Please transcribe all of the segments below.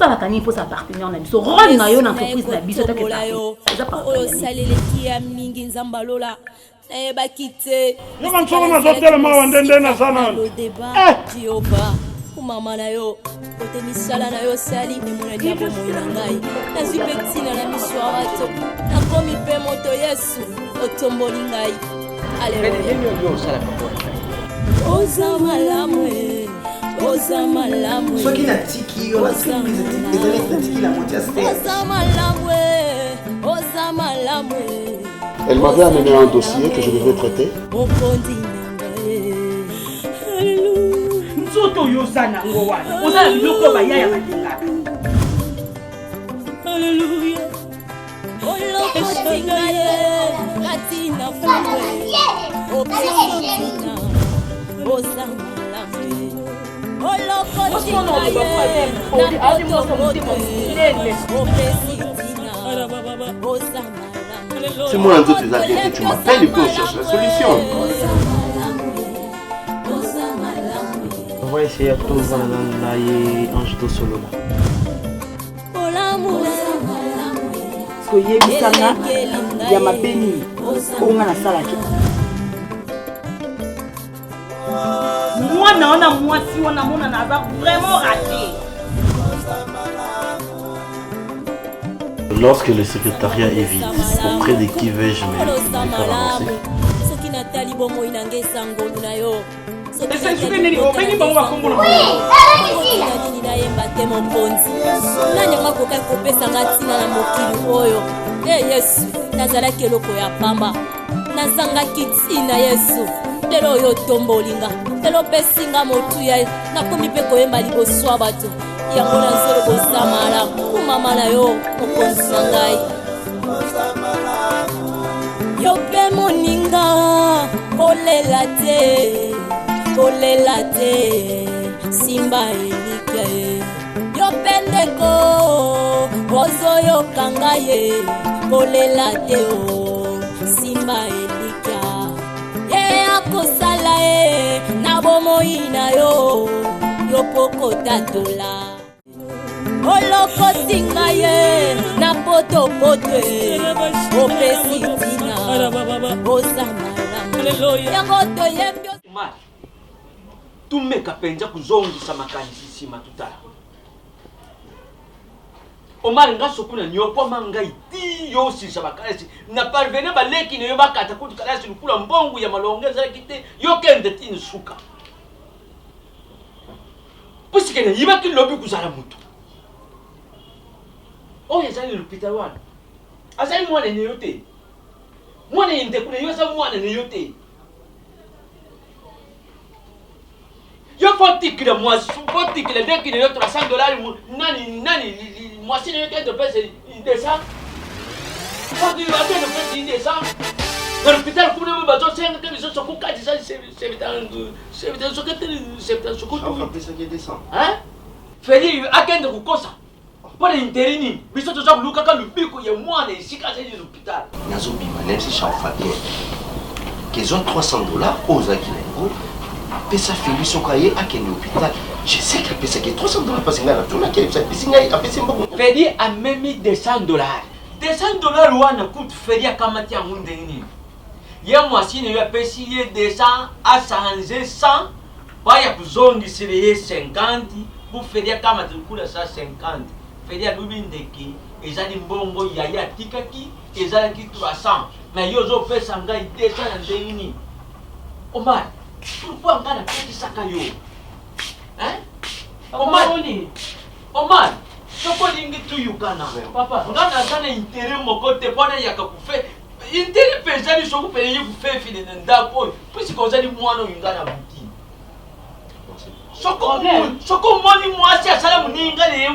tosalaka nini mposa partenaire na biso role na yo na entreprise na biso take eza osaleleki ya mingi nzambalola nayebaki te yoka nsoko nazotelema wa ndende na sana jehova kumama na yo kote misala na yo sali emonani ya bomoi na ngai nazwi mpe ntina na miso ya bato nakomi mpe moto yesu otomboli ngai aleluya oza malamu oza malamu soki natiki yo na surprise ezali natiki la moitié oza malamu oza malamu. Elle m'avait amené un dossier que je devais traiter. nzoto yoza nango wana ozala biloko bayaya batengaka. Alléluia. C'est moi un autre que tu m'appelles et puis on cherche la solution. On va essayer de trouver un jeu de solo là. Parce que yebisanga ya mabeni onga na salaki. Moi na mwasi wana mona naza vraiment raté. Lorsque le secrétariat est vide, auprès de qui vais-je me faire avancer? Yesu nazalaki eloko ya pamba nazangaki ntina Yesu lelo oyo tombolinga lelo pesinga motuya nakomi mpe koyemba liboso ya bato yango nazelo kosamala kumama na yo mokonzi na ngai yo mpe moninga kolela te simba elike yo mpe ndeko ozoyoka ngai kolela te o simba elika ye akosala na bomoi na yo pokotatola olokosinga ye na potopoto opesi ntina osamala yango toyembi tumeka penza kuzongisa makanisi nsima tutala Omar nga sokuna nyopo manga iti yo sisa bakalasi na parvenir baleki ne yo bakata kutu kalasi lukula mbongo ya malongeza kite yo kende tini suka pusike na yiba ki lobi kuzala mutu o ya zali l'hôpital wana azali mwana ne yote mwana yende kuna yo sa mwana ne yote yo fotikile mwasi fotikile deki ne yo $300 nani moi si quelqu'un de fait il descend. Quand il va bien de fait il descend. Dans l'hôpital comme nous bateau 5 que ils sont coca ça c'est dans ce que qui descend. Hein? Feli akende kukosa. Pour l'intérini, biso to jabu luka ka lubiko ya mwana isika za l'hôpital. Nazo bima même si j'en fais bien. Qu'ils ont $300 aux Akilengo. Pesa Feli sokaye akende l'hôpital. Je sais qu'il pèse $300 parce qu'il a tout là qui est Feli a même mis $200. $200 wana coûte Feli a kamati ya munde nini. Ya mwasi ne ya pesi ye 200 à 100 pa ya kuzongisa ye 50 pour Feli a kamati kula 150. Feli a lubi ndeki ezali mbongo ya tikaki ezali ki 300 na yozo pesa ngai 200 na ndeni. Omar, pourquoi ngana pesi saka yo? Hein? Omar, soko lingi tu yukana. Papa, ngana sana intere mokote pona yaka kufe. Intere pezali soko pele yi kufe fili ndako. Pusi kozali mwana ngana buti. Soko moni mwasi asala muninga le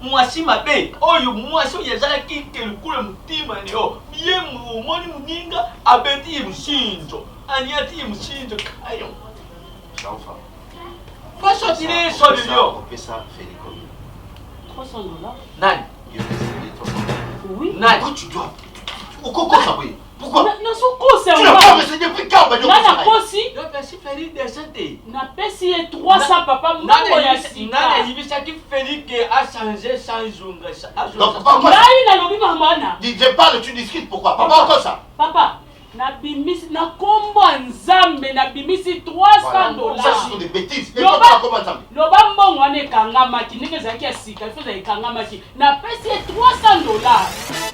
mwasi mabe. Oyo mwasi yezala kike kule mutima ni o. Ye moni muninga abeti mushinjo. Aniati mushinjo kayo. J'enfant. Pas sortir les solutions. On fait ça, Feli comme $300. Nani? $300. Oui. Nani? Tu dois Pourquoi ça oui? Pourquoi? Na soko c'est tu n'as pas messé depuis quand bah na kosi yo pesi feli de santé na pesi 300 papa mbongo ya sika nana yibisa ki feli que a changé sans zunga donc pourquoi là il a lobi mamana je parle tu discutes pourquoi papa encore ça papa na bimisi na kombo nzambe na bimisi 300 ça ce sont des bêtises et Loba- papa comment nzambe loba mbongo wana ekangamaki ndenge ezalaki ya sika ifoza ekangamaki na pesi 300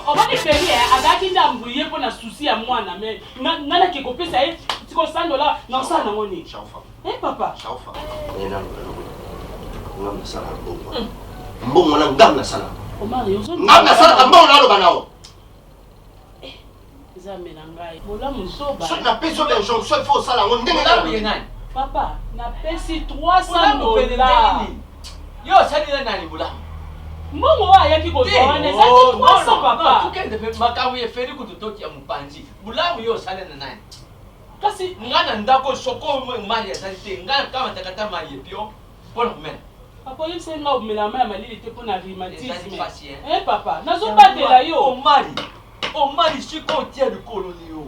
obani feli azalaki ndambu ye mpo na susi ya mwana me nga nake kopesa ye tiko 100 naosala nango nini papa ngam nasala mbongo wana ngam nasala omari ngam nasala mbongo naloba nao nzambe na ngai bolamu zoba soki napesi oyo injonction il faut osala yango ndenge nalobi papa napesi 300 yo osalila nani bulamu mbongo oyo ayaki kozwa wana ezalaki 300 papa tukende mpe makambo efeli kutu totia mopanzi bulamu yo osala na nani kasi nga na ndako soko mali ezali te nga kama takata mali epio mpona komena papa oyebisa nga omela mai ya malili te mpo na ezali rhumatisme pasi papa nazobatela yo omali siko otia likolo ni yo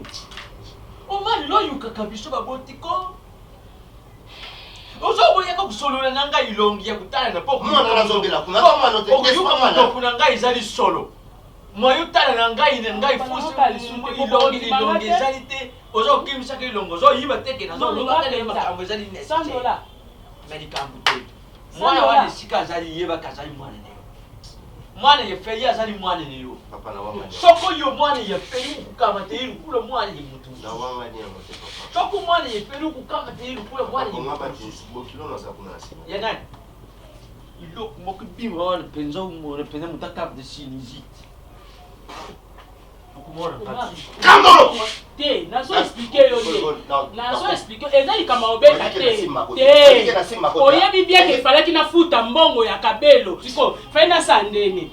omali loyukaka biso babotiko ozoboyaka kosolola na ngai ilongi ya kotala na pokoyoka na ngai ezali solo moyotala na ngai ilongi ezali te ozokimisaka ilongo ozoyiba teke nazolobakale makambo ezali nesi me likambo te mwana wana esika azali yebaka azali mwana na yo mwana yefeli azali mwana na yo soko yo mwana yefeli okukama te ilukula mwana ye mutu soko mwana yefeli okukama te ilukula mwana ye ya nani iloko moko bima wana mpenza omona mpenza moto akape de sinusite okomona te nazo explike yo te nazo explike eza likambo obeta te oyebi bien ke efalaki nafuta mbongo ya kabelo siko fai nasa ndeni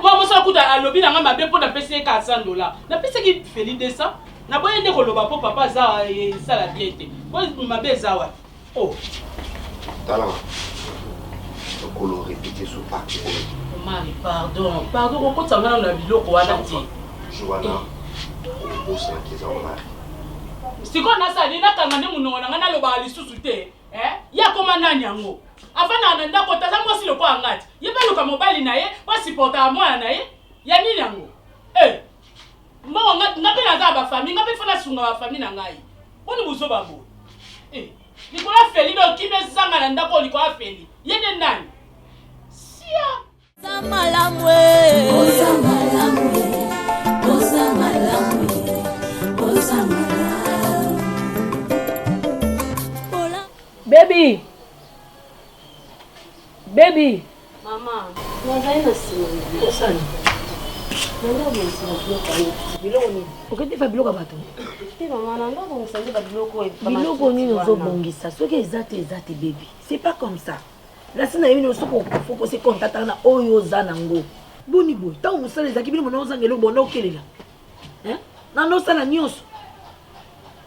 mwa mosala kuta alobi nanga mabe mpo napesi ye ka $100 napesaki feli 200 naboye nde koloba mpo papa aza esala bien te po mabe eza wa talanga okolo répéter so parti mari pardon kokotisa ngana na biloko wana te joana osankiza omari sikoyo nasali nakanga nde monongo na ngai nalobaka lisusu te yakoma nani yango afandaka na ndako taza mwasi lokola ngati ye mpe luka mobali na ye po asupportaka mwana na ye ya nini yango mbongo nga mpe naza na bafamille nga mpe fo nasunga bafamille na ngai mponi bozoba bo likolo ya feli nde okimi ezanga na ndako likolo ya feli ye nde nani sia Baby. Mama, nazali na sima. Osani. Nanda bonisa biloko ayo. Biloko nini? Okende fa biloko bato. Te mama, nanda bonisa biloko e. Biloko nini ozobongisa? Soki eza te baby. C'est pas comme ça. La sina yini soko faut se contacter na oyo za nango. Boni boy, ta musala ezaki bino mona ozangelo bona okelela. Na no sala nyonso.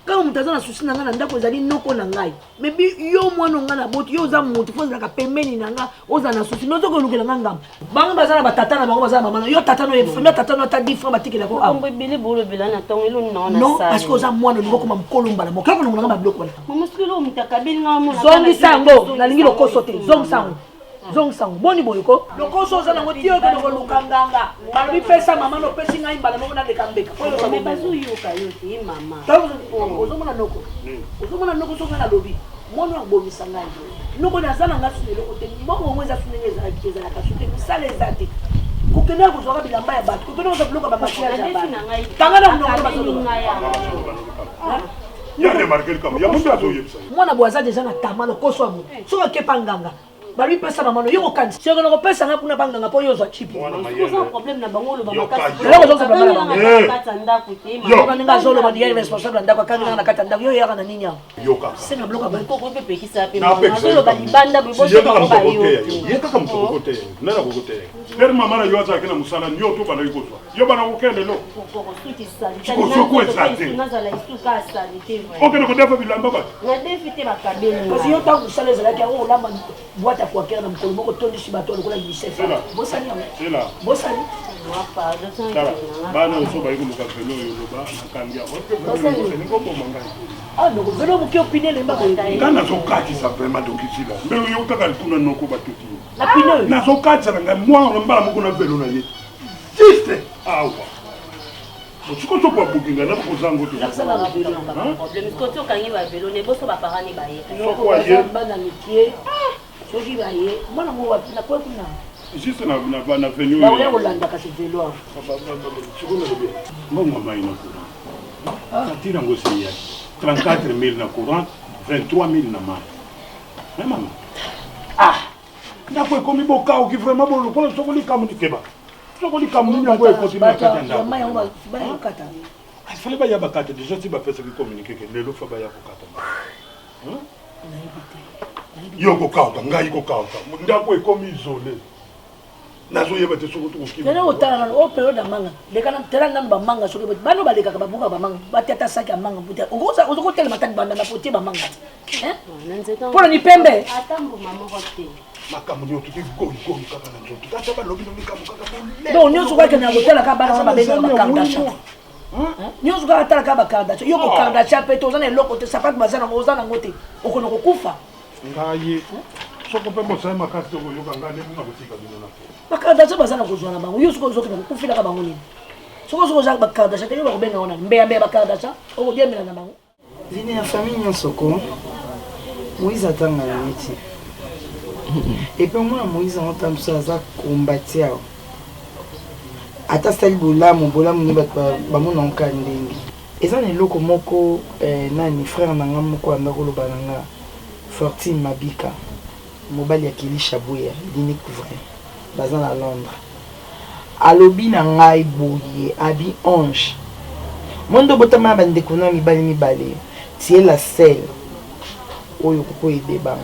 Quand on t'a na souci nanga na ndako ezali noko na ngai. Mais yo mwana nga na boti yo za mutu fo nzaka pembeni nanga oza na souci nozo ko lukela ngamba. Banga bazana batata na bango bazana mama yo tata no efunda tata no ta 10 francs batikela ko. Kombo bili bolo belana tongo elo na na non parce que oza mwana ndoko ma mkolomba na mokako na ngamba biloko bala. Mama skilo mutakabili nga mona. Zongi sango na lingi lokoso te zong sango. Zong sango boni boyoko. Lokoso oza na ngotio ke no lukanganga. Balobi pesa mama no pesi ngai mbala no na lekambeka. Oyo me bazu yoka yote mama. Ozomona noko. Ozomona noko songa na lobi. Mwana ngomisa ngai. Noko na zana ngasi lelo kote. Mbongo mweza funenge za kiza na kasute kusale zate. Kukenda kuzoka bilamba ya batu. Kukenda kuzoka bloka ba makia ya batu. Tangana mnoko ba zoka. Ya remarquer comme ya mutu azoyebisa. Mwana bwaza deja na tamano koso amu. Soka kepa nganga. Bali pesa mama yo kanti. Sio kono pesa nga kuna banganga po yo zo chipi. Oza problème na bango lo ba makasi. Lelo zo problème na bango. Kata ndako te mama. Yo kaninga zo lo ba ndiye responsable ndako kanga na kata ndako yo yaka na nini yao. Yo ka. Senga bloka ba ko pe pekisa pe mama. Zo lo ba libanda bo bo ba yo. Ye ka kam ko kote. Nana ko kote. Per mama na yo za kina musala nyo to bana yuko so. Yo bana ko kende lo. Ko suti sali. Ko so ko sali. Nazala isuka sali te. Okay ko defa bilamba ba. Na defite ba kabeli. Parce yo tangu sala ezalaki yango olamba boîte à poiquer na mkolomoko tondi shibato lokola UNICEF. Bosani yango. C'est là. Bosani. bana osoba ikoluka velo oyo loba nakangi yango velo moke opine lemba nga nazokatisa vraiment dokisila mbelo yo kaka lituna noko batuti napine nazokatisa na ngai mwana mbala moko na velo na ye juste awa siko sokwa bukinga na kozango to juste na venue baoya kolanda kasi velo ngongo mai na courant atira ngo seya 34000 na courant 23000 na mai mais maman ndako ekomi bokao ki vraiment bolo kola sokoli kamu dikeba sokoli kamu nyango ekoti na katanda mai yango bakata fallait pas y avoir carte déjà si ba pesa ki communiquer que lelo fa ba ya kokata yo kokauka ngai kokauka ndako ekomi isolé nazo yeba te soko to kokima tena otala o periode manga lekana tela namba manga soki bano baleka ka babuka ba manga batata saki ya manga buta okoza ozoko tele matani banda na potie ba manga pona ni pembe atambo mama kote makambo yo tuki goli kaka na nzoto kata ba lobi no mikambo kaka bole donc nyonso kwa kana hotela ka bana ba benga ba kardasha nyonso kwa atala ka ba kardasha yo ko kardasha pe to zana eloko te sapat bazana ozana ngote okono kokufa ngai soko pe mo sai makasi to yo kanga ne munga botika bino na bakardasha bazana kozwana bango yo soko zokina kokufila ka bango nini soko za bakardasha te yo ba kobenga ona mbeya bakardasha oko diemela na bango Vini ya famille nyonso ko Moïse atanga na miti. Et puis moi Moïse en tant que ça combattre. Ata sali bolamu ni ba mona nkandingi. Eza ne loko moko nani frère nanga moko andako lo bananga Fortune Mabika. Mobali ya Kilisha Boya, l'unique vrai. Bazan à Londres. Alobi na ngai boye abi ange. Mondo botama bande kuna mibali. Tu es la seule. Oyo koko aider bango.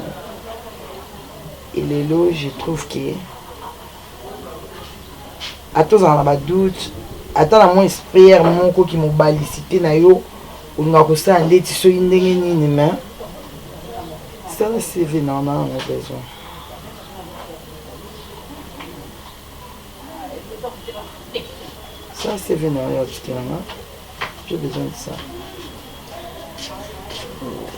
Et lelo je trouve que atos en ba doute, attends moi espère moko ki mobali cité na yo unga ko sa ndeti so ndenge nini mais ça c'est vénant on a besoin. Ça c'est vénant j'ai besoin de ça.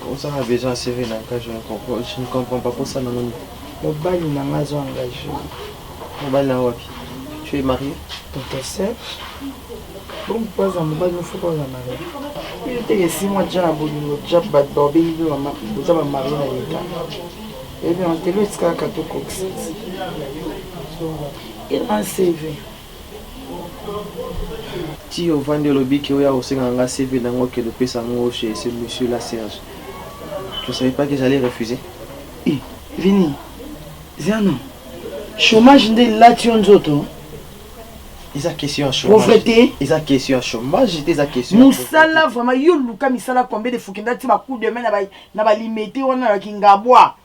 On a besoin de CV dans le cas, je ne comprends pas pour ça. Mobali n'a pas engagé. Mobali n'a pas. Tu es marié? Ton chef. Bon, pas un mobile, il faut pas un marié. Il était 6 mois déjà à Bolingo, déjà pas de bobé, il doit marier à l'État. Et bien, on te laisse qu'à Kato Cox. Il a un CV. Si on vend le lobby qui a aussi un CV dans le pays chez ce monsieur là Serge, je ne savais pas que j'allais refuser. Eh, Vini, Ziano, chômage de la tionzoto. Ils ont question à chômage. Pauvreté. Ils ont question à chômage, j'étais à question. Moussala vraiment yo luka misala combien de fukinda ti ba coup de main na ba limité wana la kingabwa.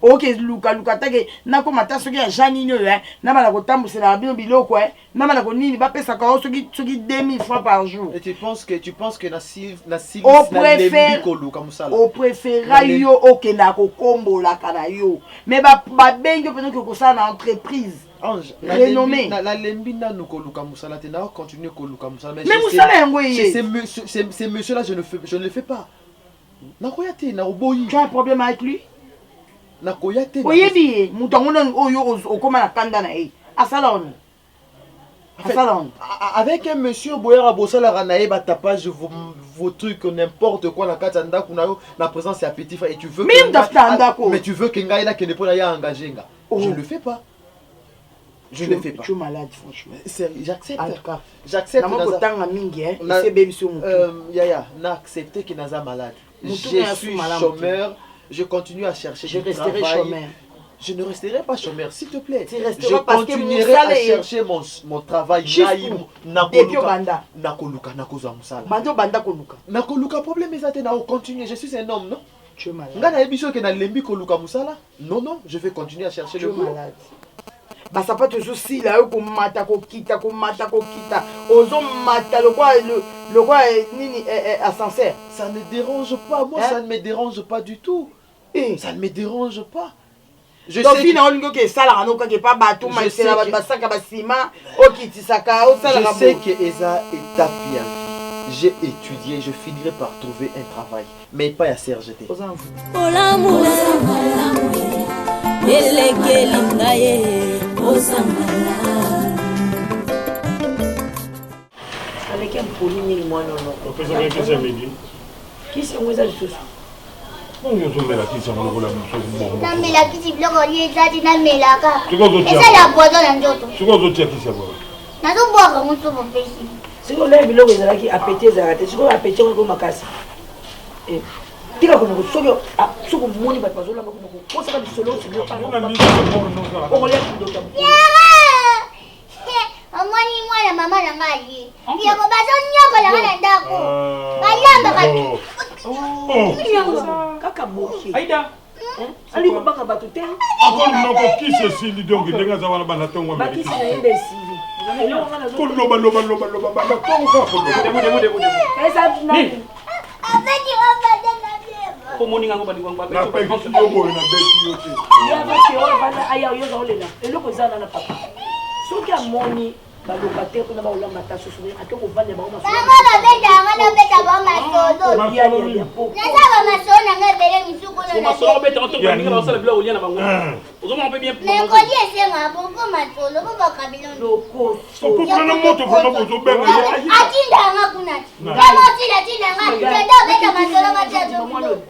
Ok luka take na ko mata soki ya jani nyo na bala ko tambusela na bino biloko na bala ko nini ba pesa ka soki 2000 fois par jour. Et tu penses que na au préféra yo okenda ko kombola kana yo mais ba bengi peut que ko ça na entreprise renommée la lembi na nuko luka musala te na continuer ko luka musala mais musala yango yé ces monsieur là je ne le fais pas na koyate na oboyi. Tu as un problème avec lui? Nakoyate. Oyebi mutangono oyo okoma na kanda na e. Asalon. Avec un monsieur Boyara Bossala Ranae batapage vos trucs n'importe quoi na katanda kuna na présence c'est petit et tu veux mais tu veux que ngai là que ne pas ya engager nga. Je ne le fais pas. Je ne le fais pas. Tu es malade franchement. J'accepte. J'accepte. Na mo tanga mingi c'est baby sur mon. Yaya, na accepter que naza malade. Je suis chômeur. Je continue à chercher du travail. Chômeur. Je ne resterai pas chômeur, s'il te plaît. Je continuerai à chercher mon travail. Nakoluka problème est à continuer. Je suis un homme, non? Tu es malade. Non, je vais continuer à chercher le boulot. Bah ça pas toujours si là ko mata ko kita ozo mata le quoi nini ascenseur. Ça ne dérange pas moi, ça ne me dérange pas du tout. Ça ne me dérange pas. Je donc sais fille na olingo ke sala ngano ka ke pas bateau mais c'est la basaka basima okitisaka osala je sais que eza étape ya vie. J'ai étudié, je finirai par trouver un travail, mais pas à CRGT. Olamula elekeli ngaye ozambala avec un poli ni moi non non Professeur Kisa Midi. qui c'est moi ça tout Non, je suis là qui s'en va la muso. Na mela kisi bloko lié zati na mela ka. Tuko zotia. Esa la bozo na njoto. Tuko zotia qui s'en va. Na zo boka muso bo pesi. siko leo biloko ezalaki apete ezalaka te siko apete ngo makasi tika kono soki soko moni bato bazolanga kono kosaka bisolo okolia kidoka Omoni mwana mama na ngai. Yako bazo nyoko la ngana ndako. Bayamba ka. kaka moki Aïda. ali kobanga bato te Encore non qui c'est si donc denga za wana bana tongo mais. bakisi na yembe esili Ko loba bana tongo ka ko. eza nani Abeti obada na beba. Ko moni ngango bali wangu ba. Na pe ki yo boy na beti yo te. ya basi oyo bana aya oyo olela eloko ezana na papa soki amoni balocataire mpona baolamba ta susu ate kovanda bango Bango babeta ngana beta ba masolo. Naza ba masolo na ngebele misuko na. Masolo beta on tombe ninga basala bila olia na bango. Ozoma mpe bien. Mais ko die senga bo masolo bo bakabilo. loko Ko prendre moto vraiment bozo benga. Atinda nga kuna. Kama tila tinda nga. Tenda beta masolo bacha.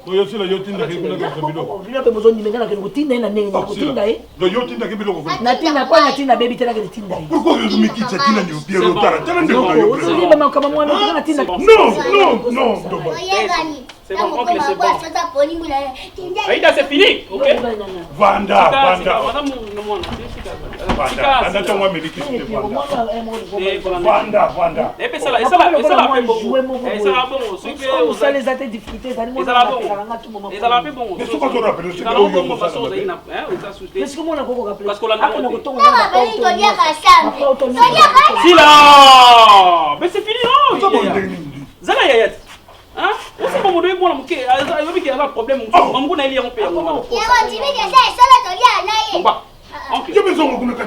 No yo sila yo tinda ke kuna ka biloko. vino mpe bozondimengana kende kotinda ye na ndenge kotinda ye Do yo tinda ke biloko. natinda po natinda bebi te nakende tinda ye Pourquoi yo mikitsa tina ni opiero tara? Tara ndeko yo. soki bamakama mwana otika natinda Non. Oyegani. C'est bon, oncle, c'est bon. Sasa poni mula. Tinda. Aïda, c'est fini, ok? Vanda. Madame, Vanda tongwa miliki te Vanda. Vanda. Et puis ça là bon. osala eza te difficulté ezali ezala mpe bongo Mais soki ozorapele esiki mona kokoka Parce qu'on l'a Kama beli tolia kasambe. Sila! Mais c'est fini, Zala yayat. Hein? On sait pas mon deux mois, il y a un problème. On va aller en paix.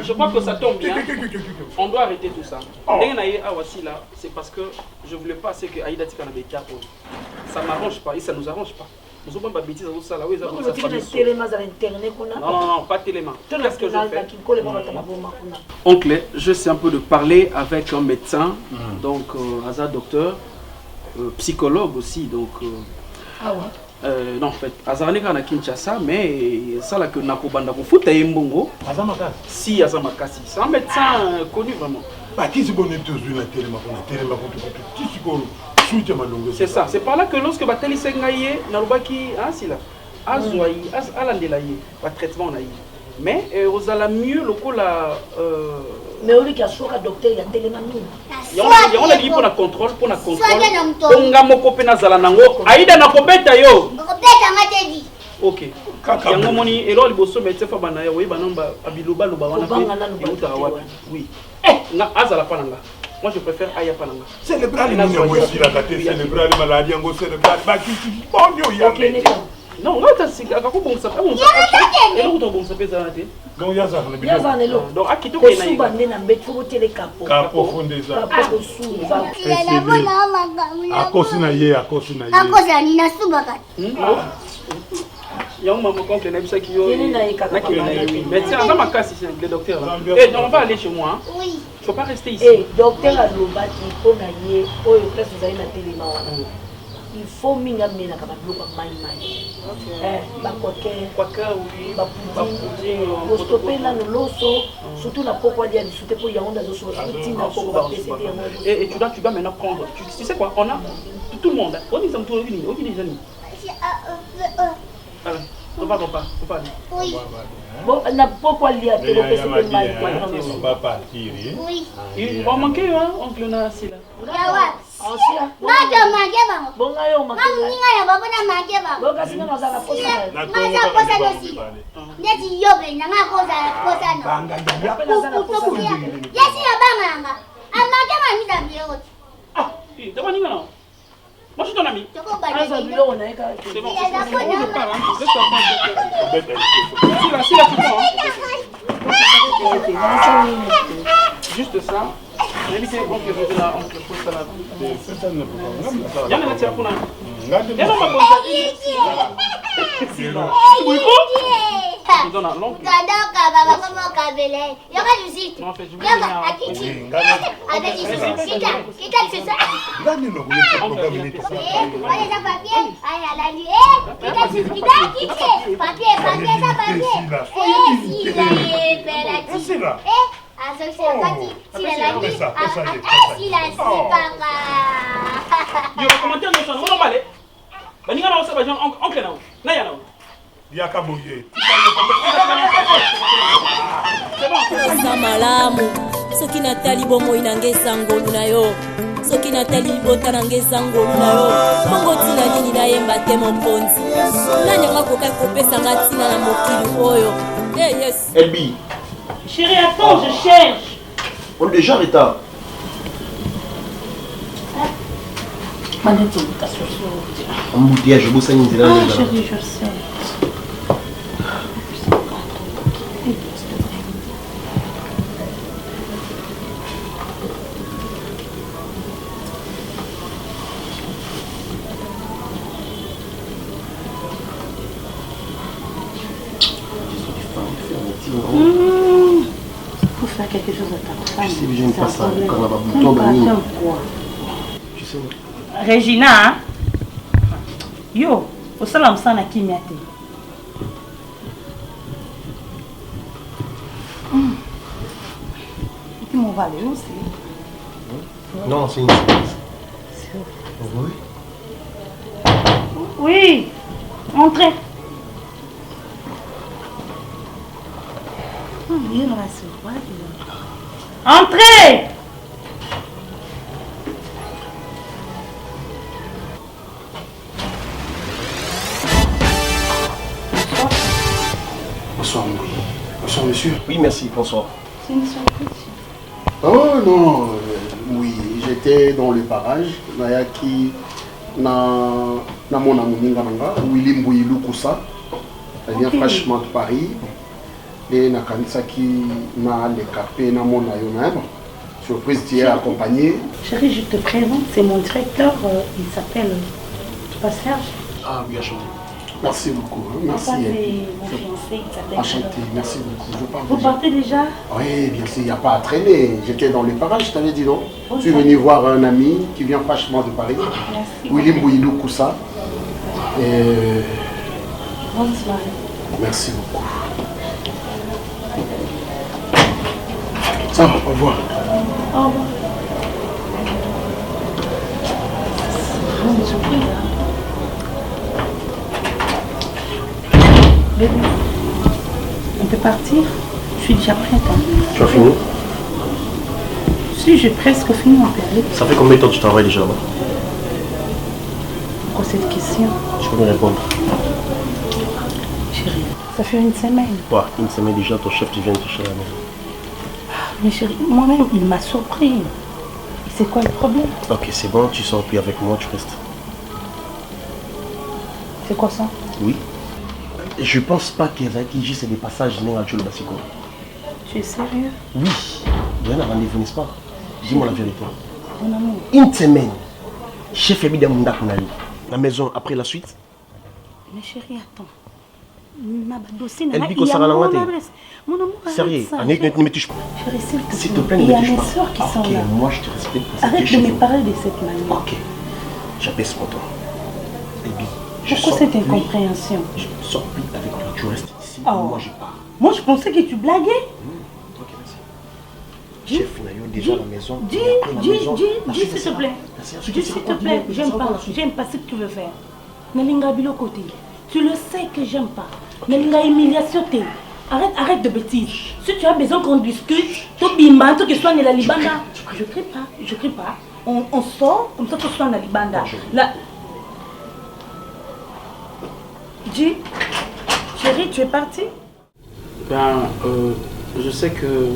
Je crois que ça tombe bien. On doit arrêter tout ça. C'est parce que je voulais pas que Aïda tika na beka. Ça m'arrange pas et ça nous arrange pas. Nous avons pas bêtises au sala. Oui, ça va. Non, pas tellement. Qu'est-ce que je fais? Oncle, j'essaie un peu de parler avec un médecin, donc un docteur. Psychologue aussi, donc non en fait Azarneka na Kinshasa mais ça là que nakobanda ko futa yembongo si Azamakasi c'est un médecin connu vraiment c'est ça, c'est par là que lorsque bateli sengaye na lobaki si là azwai alandela ye ba traitement na ye mais ozala mieux lokola mais on dit qu'il y a un docteur, il y a un téléman. Il y a un pour la contrôle, pour la contrôle. On a mon copain Nazala Nango. Aïda n'a pas bête yo. Ok. Il y a un moment et là, il bosse mais c'est pas banal. Oui, banamba abiloba loba wana pe. Oui. Na azala pananga. Moi je préfère Aya Pananga. Célébrer les célébrer les maladies, on célébrer bon yo ya. Non, là c'est kako bon ça. Et là on bon ça pesa na te. Donc il y a ça le bidon. Donc akito ke na. Suba nena mbetu ko tele kapo. Kapo fondeza. Kapo suba. Akosina ye. Akosa ni na suba kati. Yang maman quand on a vu ça qui yo. Mais tiens, on a ma casse ici le docteur là. Eh, on va aller chez moi. Oui. Faut pas rester ici. Eh, docteur alobaki pona ye oyo place vous avez na telema wana. Il faut minga mena kama bloka mai. Ba quaker oui, ba pouding, pour stopper là le loso, surtout la poko dia du souté pour yanda zo so tina poko ba PCT. Et tu dois maintenant prendre. Tu sais quoi? On a tout le monde. On dit ça tout les amis. On va aller. Oui. Bon, na poko dia te PCT mai. On va partir. Oui. Il va manquer oncle na sila. Asia. Mange bango. Bonga yo makela. Ninga ya baba na mange bango. Bonga singa na za posa. Maza posa dosi. Neti yobe na nga posa no. Banga ya. Yesi ya banga nga. Amage ma mida biyo. Dama ninga no. Moi, je suis ton ami. Ah, ça veut dire qu'on a un cas. C'est bon, je pars. Laisse-toi prendre. Si là, tu prends. Juste ça. Évitez donc que je là, on te pose ça là. Il y a un petit peu là. Il y a un petit eza malamu soki natali bomoi na nge eza ngolu na yo soki natali libota na nge eza ngolu na yo bongo ntina nini nayemba te mokonzi nani yango akokai kopesanga ntina na mokili oyo yes. Elbi. Chérie, attends, je cherche. On est déjà en retard. Embouteillage, je bosse à une Ah, chérie, je sais. Faut faire quelque chose à ta femme. Je sais, mais j'aime pas ça. Quand on va bouton, tu sais. Regina, yo, au salam sana kimia te. Et puis mon valet aussi. Non, c'est une surprise. Oui. Oui, entrez. Entrez! Bonsoir, bonsoir, monsieur. Oui, merci, bonsoir. C'est une surprise. Oh non, oui, j'étais dans le barrage. Nayaki na mon ami Willy Mbouilou Koussa. Elle vient fraîchement de Paris. Et na kanisaki na le capé na mon ayonab. Surprise d'hier accompagné. Chérie, je te présente, c'est mon directeur, il s'appelle Serge. Ah oui, enchanté. Merci beaucoup. Merci. C'est mon fiancé, il s'appelle. Enchanté, merci beaucoup. Vous partez déjà? Oui, bien sûr, il n'y a pas à traîner. J'étais dans les parages, je t'avais dit non. Je suis venu voir un ami qui vient fraîchement de Paris. Merci. Willy Mbouilou Koussa. Bonne soirée. Merci beaucoup. Ça va, au revoir. Au revoir. Bébé, on peut partir? Je suis déjà prête. Hein. Tu as fini? Si, j'ai presque fini, on peut aller. Ça fait combien de temps que tu travailles déjà là-bas? Pourquoi cette question? Tu peux me répondre. Chérie, ça fait une semaine. Ouais, une semaine déjà, ton chef tu viens de toucher la maison. Mais chérie, moi-même, il m'a surpris. Et c'est quoi le problème? Ok, c'est bon, tu sors puis avec moi, tu restes. C'est quoi ça? Oui. Je pense pas qu'il y ait qui c'est des passages nés à Tcholo Basiko. Tu es sérieux? Oui. Il y a un rendez-vous, n'est-ce pas? Dis-moi la vérité. Mon amour. Une semaine. Chef Ebida Munda Kunali. La maison après la suite. Mais chérie, attends. Mon amour, sérieux, ne me touche pas. Chérie, s'il te plaît, il y a ne me touche mes pas. soeurs qui sont là. Moi je te respecte pour ça. Arrête de me parler de cette manière. Ok, j'abaisse mon ton. Pourquoi cette incompréhension? Je ne sors plus avec toi, tu restes ici. Oh. Moi je pars. Moi je pensais que tu blaguais. Ok, merci. Chef Nayo, déjà la maison. Dis s'il te plaît. Dis s'il te plaît, j'aime pas ce que tu veux faire. Nalinga bilo côté. Tu le sais que j'aime pas. Nalinga humiliation t'es. Arrête de bêtises. Si tu as besoin qu'on discute, tout bimba, tout que soit dans la libanda. Je crie pas. On sort comme ça que soit dans la libanda. Là. Dis, chérie, tu es partie? Ben, je sais que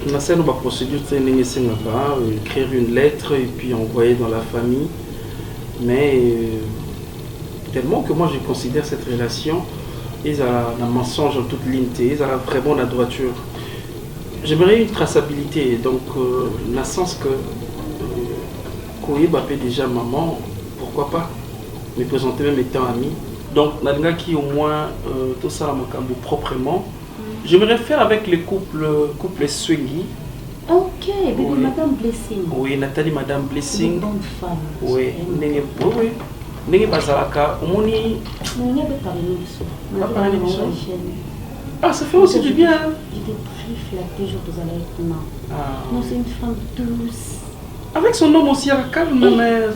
On a fait une procédure, écrire une lettre et puis envoyer dans la famille. Mais tellement que moi je considère cette relation, ils ont un mensonge en toute ligne, ils ont vraiment la droiture. J'aimerais une traçabilité, donc dans le sens que Koye m'appelle déjà maman, pourquoi pas me présenter même étant ami. Donc, Nanga qui au moins tout ça proprement. J'aimerais faire avec les couples Swingy. Ok, bébé oui. Madame Blessing. Oui, Nathalie Madame Blessing. Une bonne femme. Oui, oui. Nenge Bazalaka, Omoni. Ah, ça fait aussi du bien. J'étais très flattée, je vous allais être non. Non, c'est une femme douce. Avec son homme aussi, elle calme, mais elle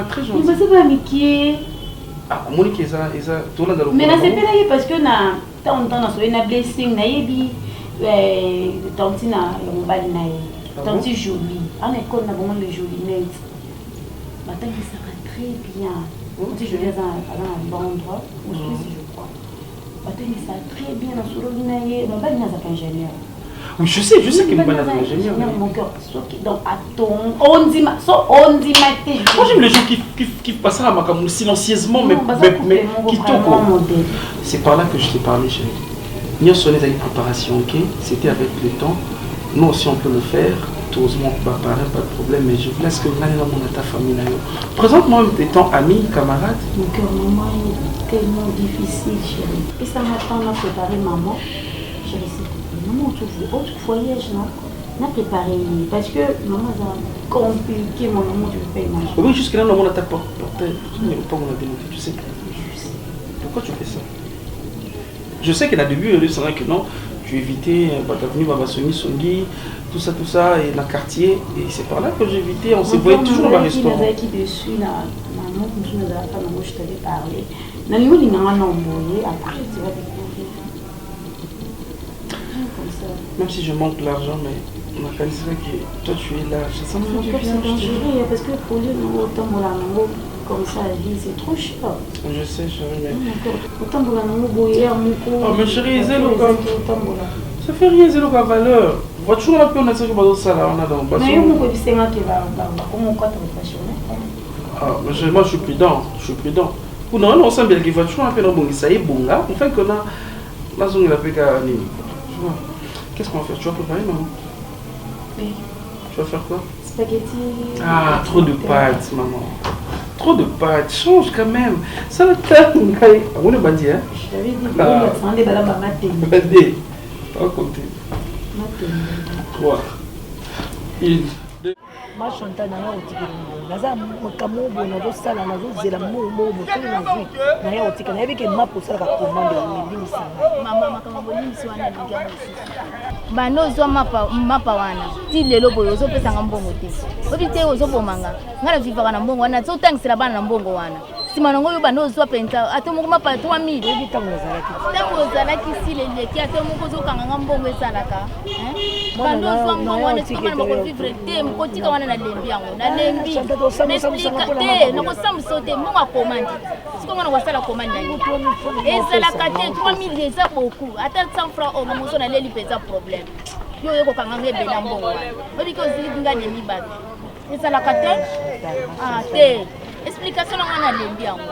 très gentil. Mais c'est pas Mickey. Ah, Monique, tout là dans le mais là, c'est pas parce que na tant na blessing na yebi tanti na mobile na tanti jolie. En école na vraiment le joli net. Matin ça va très bien. Tanti jolie à un bon endroit, je crois. Matin ça va très bien na solo na ye, mobile na za ingénieur. Oui, je sais que mon ingénieur. Mon cœur, donc on dit moi j'aime les gens qui passent à ma camoufle silencieusement, mais qui toquent. C'est par là que je t'ai parlé, chérie. Nous sommes à une préparation, ok? C'était avec le temps. Nous aussi, on peut le faire. Heureusement, pas de problème, mais je vous laisse que vous allez dans ta famille. Présente-moi étant ami, camarade. Mon cœur, maman est tellement difficile, chérie. Et ça m'attend à préparer maman. Chérie, maman, autre voyage, non? On a préparé, parce que maman a compliqué mon amour, je ne peux pas imaginer. Oui, jusque-là, maman n'a pas porté. Tu n'es pas mon démonté, tu sais. Pourquoi tu fais ça? Je sais qu'à la début, c'est vrai que non, tu évitais, tu es venu à Songi, tout ça, et dans le quartier, et c'est par là que j'ai évité, on s'est voyé toujours dans le restaurant. Qui dessus, maman, je ne savais pas, je t'avais parlé. Dans le monde, il y a un envoyé, après, tu vas découvrir. Même si je manque l'argent, mais on a réalisé que toi tu es là. Ça me fait du bien. C'est dangereux parce que pour lui, autant comme ça, c'est trop cher. Je sais, chérie, mais. Autant pour la hier, oh, mais chérie, ça fait rien, zéro la valeur. Voiture, on a pu en essayer de ça là, on a dans le bassin. Mais il y a comment moi je suis prudent, Ou non, on sent bien que voiture, on a pu en bon, ça y est, bon là. On fait que là, la zone la plus qu'à Nini. Qu'est-ce qu'on va faire? Tu vas préparer, maman? Oui. Tu vas faire quoi? Spaghetti. Ah, trop de pâtes, maman. Trop de pâtes. Change quand même. Ça va être on est bandit, hein? Je t'avais dit, on est balaba matin. Bandit. Pas compter. 3, 1, 2. Moi, je suis en train de makambo boye nazosala nazozela mobo soki nazwi naya kotika nayebi ke mapo osalaka commande omebimisanga mama makambo bolimisi wana elingi yango lisusu bando ozwa mapa wana ti lelo boye ozopesanga mbongo te obi te ozobomanga ngai navivaka na mbongo wana zotangisela bana na mbongo wana nsima nango oyo bando ozwa mpenza ate moko mapa 3000 oyebi ntango ozalaki sile eleki ate moko ozokanganga mbongo esalaka bando ozwa mbongo wana esika bana bakovivre te mokotika wana nalembi yango nalembi naexplika te nakosambwisa te mbongo akomandi siko ngana kosala komandi nangi ezalaka te 3000 eza beaucoup ata 100 francs o momoso naleli mpenza problème yo oyo kokanganga ebela mbongo wana obiki ozili nga nemi bato ezalaka te te explication na wana nalembi yango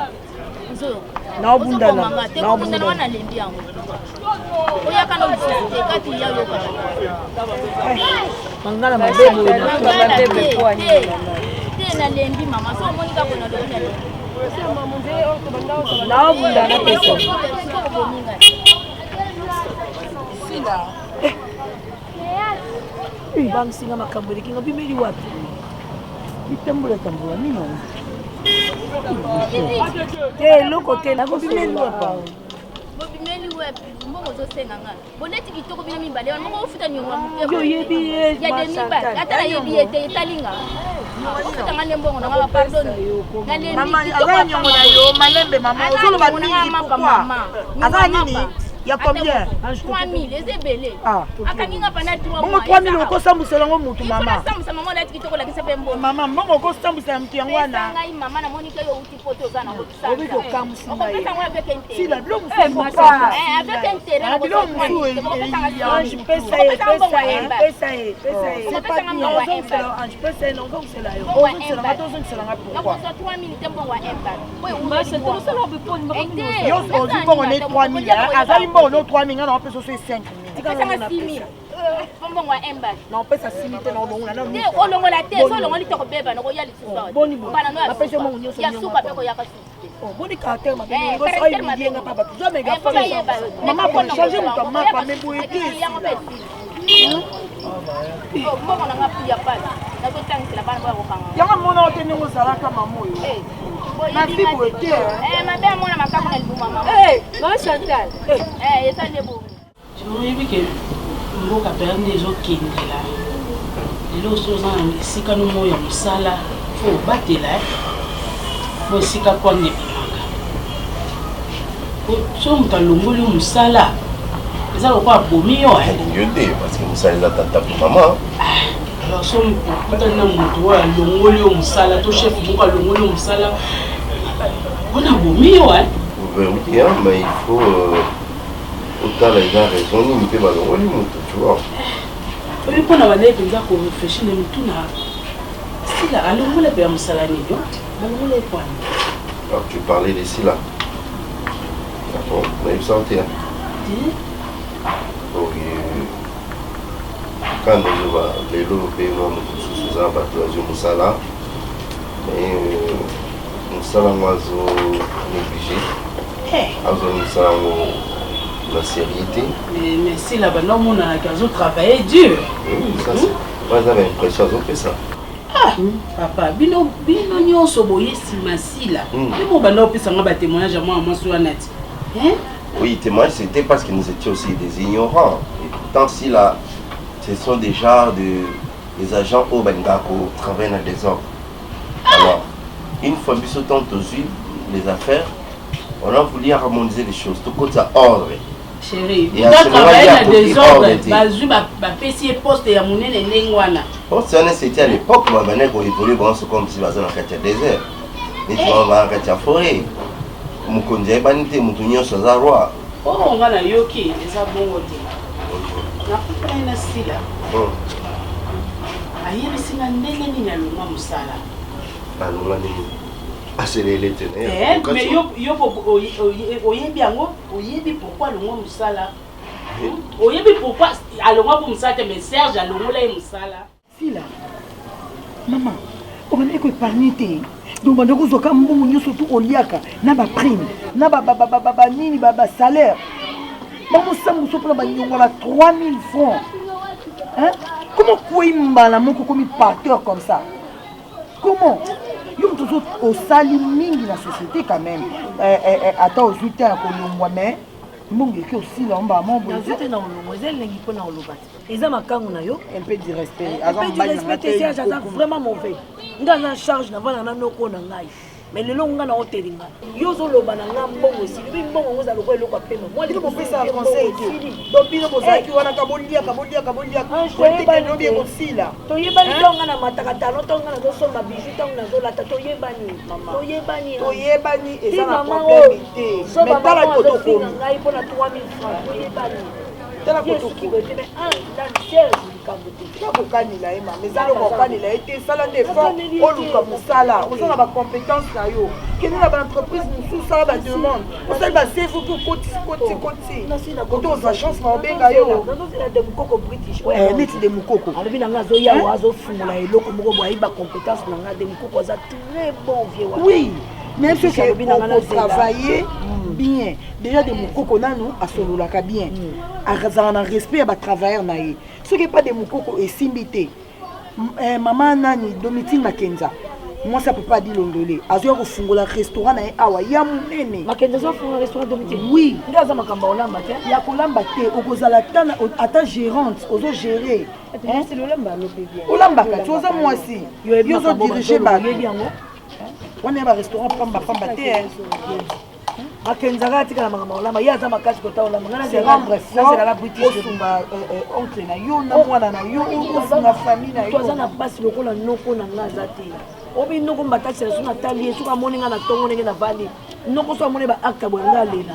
ozokomanga te kokundana wana nalembi yango oyaka na lisusu te kati ya oyokaka mangala mabebo te nalembi mama so omoni kako nalobi nalembi naobunda na pesa bangisinga makambo elekinga bimeli wapi bitambulatambula nino te eloko te nakobimeli wapa bobimeli wapi mbongo ozosenga nga boneti kitoko bino mibale wana moko ofuta nyongo oyebi ye ya demibale ata nayebi ye te etalinga ofutanga nde mbongo nanga bapardone aza nyongo na yo malembe mama ozoloba nini pourkoi aza nini Il y a combien? 3000, les ébélés. Ah. Akanginga pendant 3 Bon, mois. 3000 euros, ça me sert à mon Il maman. faut ça maman là qui te colle qui s'appelle bon. Maman, bon, on ça me sert à mon tiangwana. Maman na monika yo uti photo za na ça. On veut que comme ça. Avec intérêt. Si la blonde c'est pas. Avec intérêt. La blonde je peux ça. C'est pas non, je peux ça non donc c'est là. On c'est là, donc c'est là pourquoi? 3000 tempo wa emba. Mais c'est tout ça là on peut pas une. Yo aussi bon on est 3000 azali bon on 3000 on peut saucer 5000. Tika na 6000. Pombo wa emba. Non pesa 6000 te na bon na. Te olongo la te so longo li to ko beba no ko yali so. Boni bon. Bana no apese mo nyonso. Ya suka pe ko ya ka su. Oh, bon caractère ma belle, go so il bien nga papa. Jamais ga fa. Maman pour changer mon maman pas me boire qui. Oh, mbongo na ngapi ya pala. Na ko tankila bana ba ko kanga. Yanga mona oteni ngo salaka mamo yo. Ma fille pour été. Ma belle mona makako na libu mama. Ma Chantal. Esa lebo. Je veux que mboka perne des okende là. Lelo soza na sika no moya musala fo batela. Fo sika kwande bimaka. So mtalongoli musala. Eza lokwa bomi yo. Yo te parce que musala eza tata pour maman. Alors so mutana mutu wa longoli yo musala to chef moko longoli yo musala. Bona bomi yo Oui, mais il faut autant les gens raison ni peut pas longoli mutu tu vois. Oui, pour na bale penza ko réfléchir le mutu na. Si la alongoli pe musala ni yo. Longoli quoi? Alors tu parlais de Sila. D'accord, mais il sentait. Donc, quand nous avons les lots paiement sous un bateau à Moussala, mais Moussala moiseau négligé. Alors Moussala la sériité. Mais si là-bas, non, on a qu'à travailler dur. Oui, ça c'est. Moi j'avais l'impression qu'ils ont fait ça. Ah, papa, bino nyonso boye simasila. Mais mon bana opesa nga ba témoignage à moi sur net. Hein? Oui, témoignage c'était parce que nous étions aussi des ignorants. Et pourtant si là, ce sont déjà des agents au Bengako travaillent dans des ordres. Alors, une fois que nous avons les affaires, on a voulu harmoniser les choses, tout côté à ordre. Chérie, vous avez travaillé dans des ordres, vous poste et mon nengwana. C'était à l'époque, où on évoluait comme si on avait un désert. Et tu vas avoir un forêt. Mukonje banite mutu nyonso za roi. Oh ngala yoki eza bongo te. Na kupena na sila. Ayebi singa ndenge nini alongwa musala. Alongwa nini? Aselele tene. Mais yo oyebi yango, oyebi pourquoi alongwa musala. Oyebi pourquoi alongwa musala te mais Serge alongola musala. Sila. Maman, on est que parmi tes donc on doit zoka mbongo surtout oliaka na ba prime na ba nini ba salaire maman ça muso pour ba nyongola 3000 francs hein comment koimba la moko comme parteur comme ça comment yo toujours au sali mingi la société quand même attends aux outils à kolongwa mais mbongo ki aussi là on ba mon bon c'était dans le modèle lengi pona olobati eza makangu na yo un peu de respect un peu de respect c'est vraiment mauvais nga na charge na vana na noko na ngai mais lelo nga na hotelinga yo zo loba na nga mbongo si bi mbongo ngoza lokwa eloko pema moi il faut faire ça conseil donc bino bozaki wana kabolia kote no bien aussi là to yebani tonga na mataka talon tonga na zo somba bijou tonga na zo lata to yebani eza na problème té mais tala koto ko ngai pona 3000 francs to yebani tala koto ko mais dans Serge kokanila ye mama ezali kokanila ye te sala nde effort oluka mosala ozala bacompétence na yo kende na baentreprise mosusu sala bademande osali basefu mpo koti kote ozwa chance na obenga yo neti de mokoko alobi na nga azoyawa azofungola eloko moko boye ayi bacompétence na nga de mokoko aza très bon vieux oui même si on travailler bien déjà de mokoko nanu asololaka bien azala na respect ya batravailleur na ye soki pas de mokoko esimbi te maman nani Domitine Makenza moi ça peut pas dire londolé azoya kofungola restaurant na ye awa ya monene Makenza azofungola restaurant Domitine oui nde aza makambo olamba te ya kolamba te okozala tana ata gérante ozo gérer c'est lolamba lope bien olambaka ti oza mwasi yo ozo diriger ba yebi yango wana ya ba restaurant pamba te akenzaka atikala makambo olamba ye aza makasi kota olamba nganazelaka british oncle na yo na mwana na yo ofunga famille na yo toaza na basi lokola noko na nga aza te obi noko mbatakisela so natali ye soki amoni nga na ntongo ndenge na vali noko so amoni baacte boye nga alela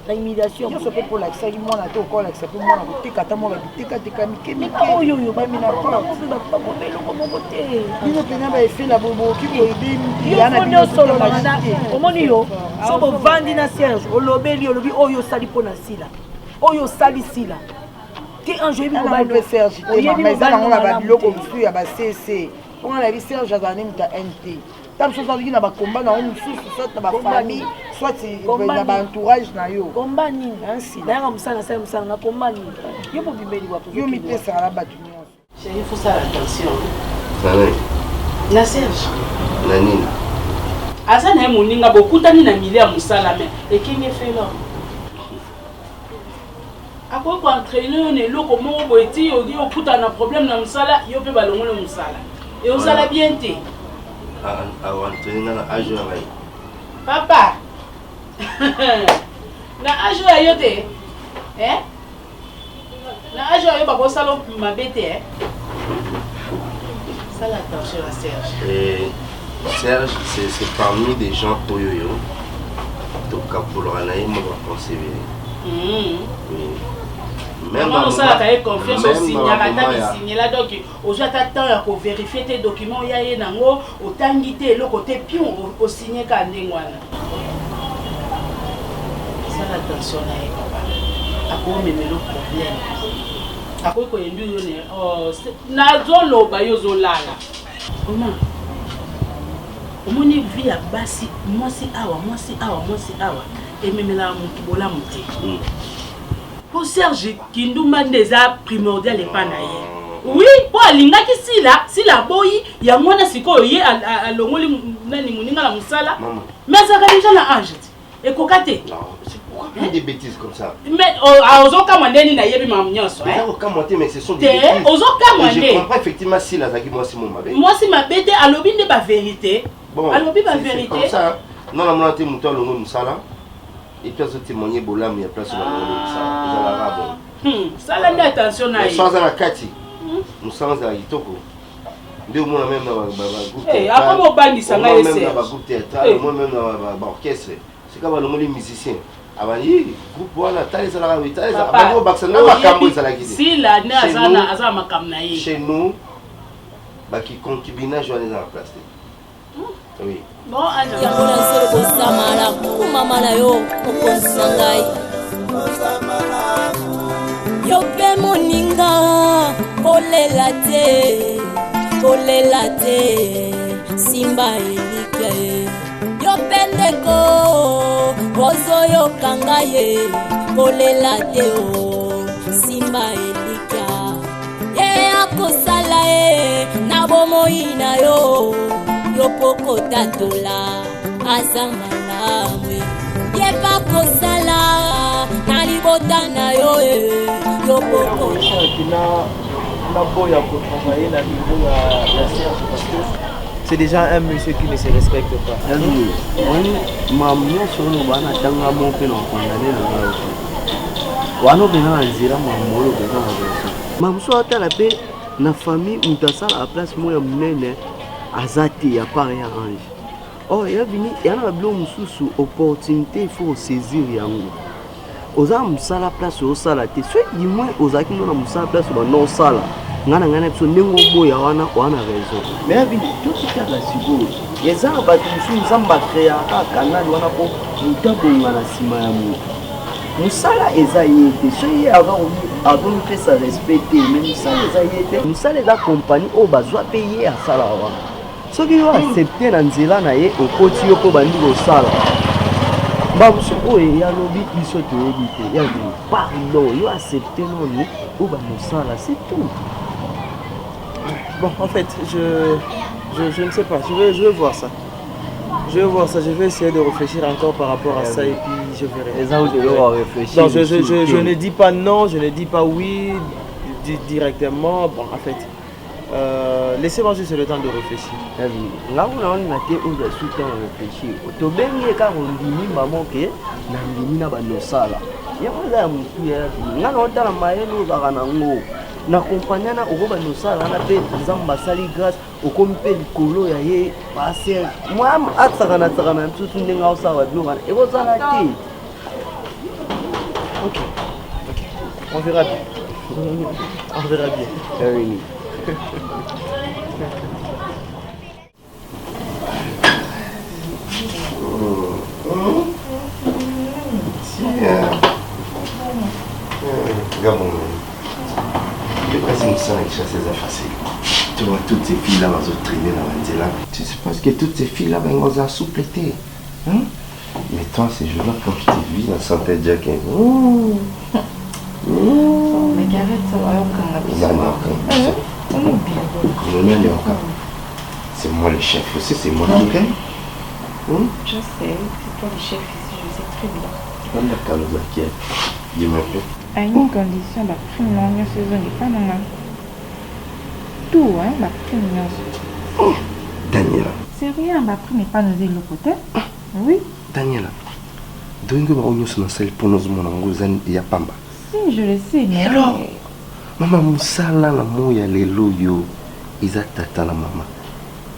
na humiliation nyonso mpe mpo olakisaki mwana te okolakisa mpe mwana kotika ata mwa babiteka mikemike oyo bakomeloko moko te bino mpena baefela boboki boyebenyosolola omoni yo so bovandi na serge olobeli olobi oyo osali mpo na sila oyo osali sila te ange oyebi serge eza nango na babiloko mosusu ya basese mpona na yebi serge azala ne moto ya nt ta mosusu azalaki na bakomba nango mosusu soit na bafamille soit na baentourage na yo komba nini nayanga mosala nasali mosala nga komba nini yo mobimeli wapo yo mipesaka na bato nyonso chéri fosala attention nanani na serge na nini aza na ye moninga bokutani na milie ya mosala me ekingi efela akoki koentraine yo na eloko moko boye ti oki okutana na problème na mosala yo mpe balongole mosala e ozala bien te awantoninga na age ya ngai papa na age ya yo te na age ya yo bakosala mabe te sala attention à Serge. Serge, c'est parmi des gens Toyoyo. Donc, pour le Ranaï, moi, je pense que même dans le cas de confiance au signé là donc aux attendants pour vérifier tes documents ya ye nango otangité le côté pion au signé kandengwana ça attention na ye papa ako memelo problème ako ko yendu yo ne na zolo ba yo zolala comment omoni vie ya basi mwasi awa ememela mutu bola muti pour Serge Kinduma déjà primordial et pas naïe. Oui, pour alingaki sila boyi ya mwana sikoyo ye alongoli nani muninga la musala. Mais ça déjà na âge. Et kokate. Non, c'est pourquoi des bêtises comme ça. Mais ozoka mwandeni na yebi mamnyonso hein. Ozoka mwate mais ce sont des bêtises. Ozoka mwande. Je comprends effectivement si la zaki moi c'est mon mabé. Moi c'est ma bête alobi ne ba vérité. Bon. Alobi ba vérité. Comme ça. Non la monate muto alongo musala. Et puis à témoigner bolam il y a place sur la ça la attention na yi sans la kati nous sans la itoko ndio mona même na groupe après mo bangisa nga ese même na groupe théâtral moi même na orchestre c'est comme les musiciens abali groupe wala tali la tali abali bakana makambo ezala kidi si la ne azana makambo na yi chez nous baki concubinage on est dans la place. Oui. Bon, yango na zelo kosamala kumama na yo mokonzi na ngai yo mpe moninga kolela te simba elike yo mpe ndeko ozoyoka ngai ye kolela te o simba elika ye akosala ye na bomoi na yo yopoko tatola aza malamu ye bakosala na libota na yo yopoko na boya pour travailler na niveau ya Serge parce que c'est déjà un monsieur qui ne se respecte pas. Mam nyonso oyo banatanga mo mpe na kondane na ngai wana obenga na nzela mamolo obenga na verso mamosu atala mpe na famille moto asala a place moko ya monene aza te ya part ya ange or ya vini ya na babilo mosusu opportunité il faut saisir yango oza mosala place osala te soki du moins ozalaki ndo na mosala place banda osala ngai na ngai na biso ndenge oboya wana raison mais ya vini tokitaka sikoyo eza na bato mosusu nzambe akreaka kanali wana mpo moto abonga na nsima ya moto mosala eza ye te soki ye azomipesa respect te mais mosala eza ye te mosala eza kompani oyo bazwa mpe ye asala wana soki yo accepte na nzela na ye okoti yo mpo bandi kosala bamosu oyo yalobi biso toyebi te ya vini pardon yo accepte noni oyo bamosala c'est tout. Bon, en fait, je ne sais pas, je vais voir ça. Je vais essayer de réfléchir encore par rapport à ça et puis je verrai. Non, je ne dis pas non, je ne dis pas oui directement. Bon, en fait, Laissez-moi juste le temps de réfléchir. Là où on a été où je suis temps de réfléchir. Au bien quand on dit maman que n'ambini na banosala. Ya kwanza mtu ya ngana otala mayelo zakanango. Na compagnie na oko banosala na pe nzamba sali grâce okomi pe likolo ya ye passer. Moi atsakana tsakana mtutu ndenga osawa bilonga. Eko zala te. Ok. On verra bien. On verra bien. Very neat. Gabon, je passe une salle avec chasser ça facile. Tu vois toutes ces filles là, elles ont traîné dans la là. Tu sais parce que toutes ces filles là, elles ont souplété. Hein? Mais toi, ces jours-là, quand je t'ai vu, la santé de Jack. Mais Gareth, ça va c'est moi le chef aussi, c'est moi qui gagne. Je sais, c'est toi le chef ici, je sais très bien. On a qu'à nous acquérir. Dis-moi un peu. À une condition, la prime non, saison n'est pas non. Tout, hein, la prime non. Daniela. C'est rien, la prime n'est pas nous le côté. Oui. Daniela. Doingo va onyo sur celle pour nous monango zan ya pamba. Si, je le sais, mais alors. Maman Moussala la moya les loyo. Ils attendent la maman.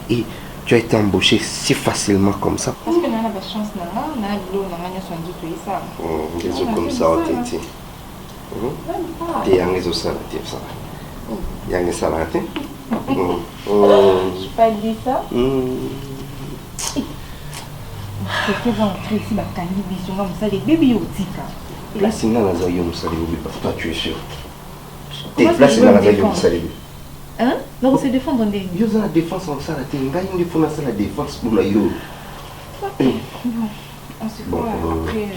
Et tu as été embauché si facilement comme ça. Parce que nous avons la chance, nous avons l'eau, nous avons soin de ça. Des gens comme ça, on t'a dit. T'es un réseau salaté, ça. Il y a un salaté. Je n'ai pas dit ça. C'est que va entrer ici, ma canne, on va me les bébés au tika. Là, c'est dans la zaïo, toi, tu es sûr. T'es placé dans la zaïo, hein? Donc c'est défendre des... Yo za la défense en ça, t'es une gagne de fond la défense pour la yo. Bon, on se voit après...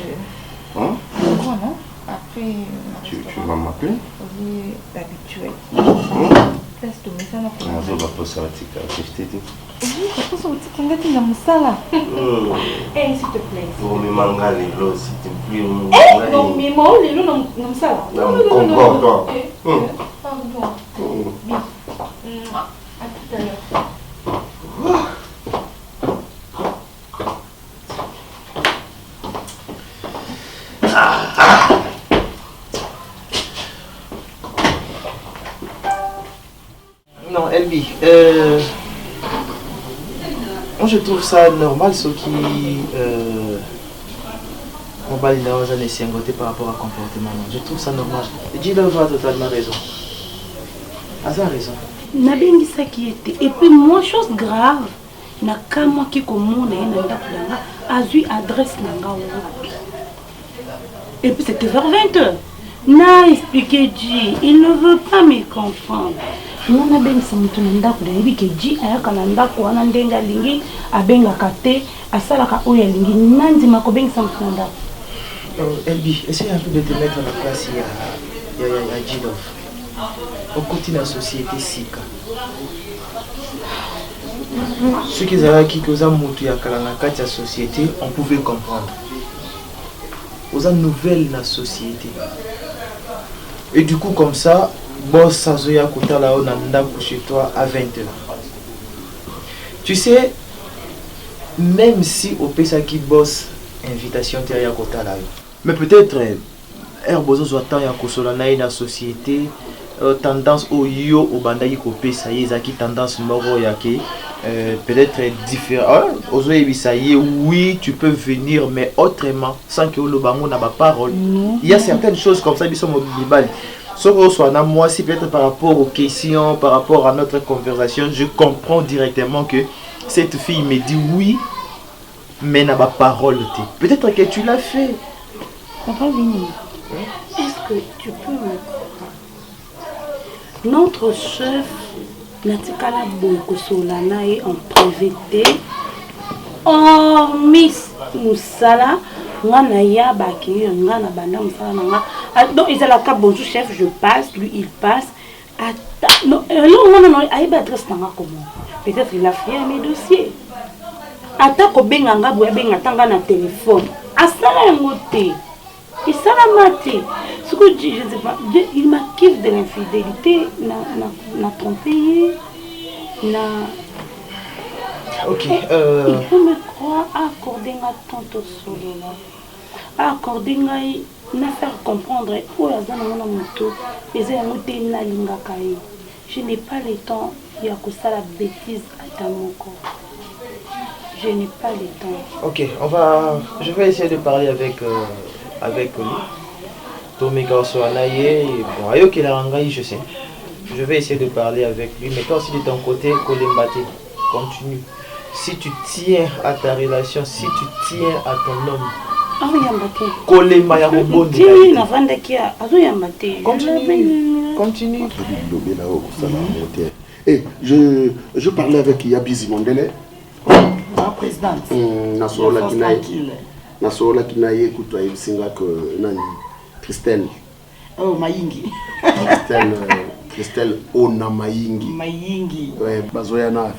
Hein? Quoi, non? Après... Tu vas m'appeler? Oui, habituel. Laisse tomber ça, non? Ah, je vais passer à la tika, je t'ai dit. Oui, je pense au tika, on va dire ça là. Eh, s'il te plaît. Pour me mangar les lots, s'il te plaît. Eh, non, mais moi, les lots, non, ça là. Non, non. Pardon. Bien. À tout à l'heure. Non, Elbi, moi je trouve ça normal ce qui on va aller par rapport à comportement. Je trouve ça normal. G-Love a totalement raison. Asa a raison. Nabengi ça qui était. Et puis moi chose grave, na kama ki komona na ndapulanga azui adresse nanga wapi. Et puis c'était vers 20h. Na expliqué G, il ne veut pas me comprendre. Moi nabengi ça mutu ndako da yebi ke G ayaka na ndako wana ndenga lingi abenga kate asalaka oya lingi nandi makobengi ça mutu ndako. Elbi, essaye un peu de te mettre à la place, il y a G-Love. On continue la société Sika. Ceux qui avaient qui causent mutu ya kalanaka la société, on pouvait comprendre. Aux nouvelles la société. Et du coup comme ça, boss Sazoya Kota là on a chez toi à 20h. Tu sais, même si au PSA qui bosse invitation derrière Kota là. Mais peut-être Herbozo Zoatan ya Kosolana na société tendance au yo au bandai ko PSA qui tendance moro ya ke peut-être différent. Ozoye bisaye oui, tu peux venir mais autrement sans que le bango n'a pas parole. Il y a certaines choses comme ça qui sont mobiles. Sauf que moi si peut-être par rapport aux questions, par rapport à notre conversation, je comprends directement que cette fille me dit oui mais n'a pas parole. Peut-être que tu l'as fait. Papa Vini, est-ce que tu peux me comprendre? Notre chef Natikala Bokosolana est en privé. Oh, Miss Moussala, Nganaya Baki, Ngana Banda Moussala Nanga. Donc, ils ont la carte, bonjour chef, je passe, lui il passe. Non, non, il va adresse Nanga comment? Peut-être il a fait mes dossiers. Atako Benganga, Bouabenga Tanga na téléphone. Asala Ngote. Et ça l'a maté. Ce que je ne sais pas, il m'acquive de l'infidélité, n'a trompé. Ok. Il faut me croire à accorder ma tante solo là. À accorder na faire comprendre où la zone na moto. Et c'est un moté na lingaka. Je n'ai pas le temps de faire la bêtise à ta moko. Je n'ai pas le temps. Ok, je vais essayer de parler avec lui. Tomika Soanaye, bon, Ayoki Larangaï, je sais. Je vais essayer de parler avec lui, mais toi aussi de ton côté, Kolembate, continue. Si tu tiens à ta relation, si tu tiens à ton homme, continue. Et je parlais avec Yabizi Mondele. La présidente. Nasola Kinaye, écoute, il singa que Nani, Christelle. Oh, Mayingi. Christelle Ona Mayingi. Mayingi. Ouais, Bazoya na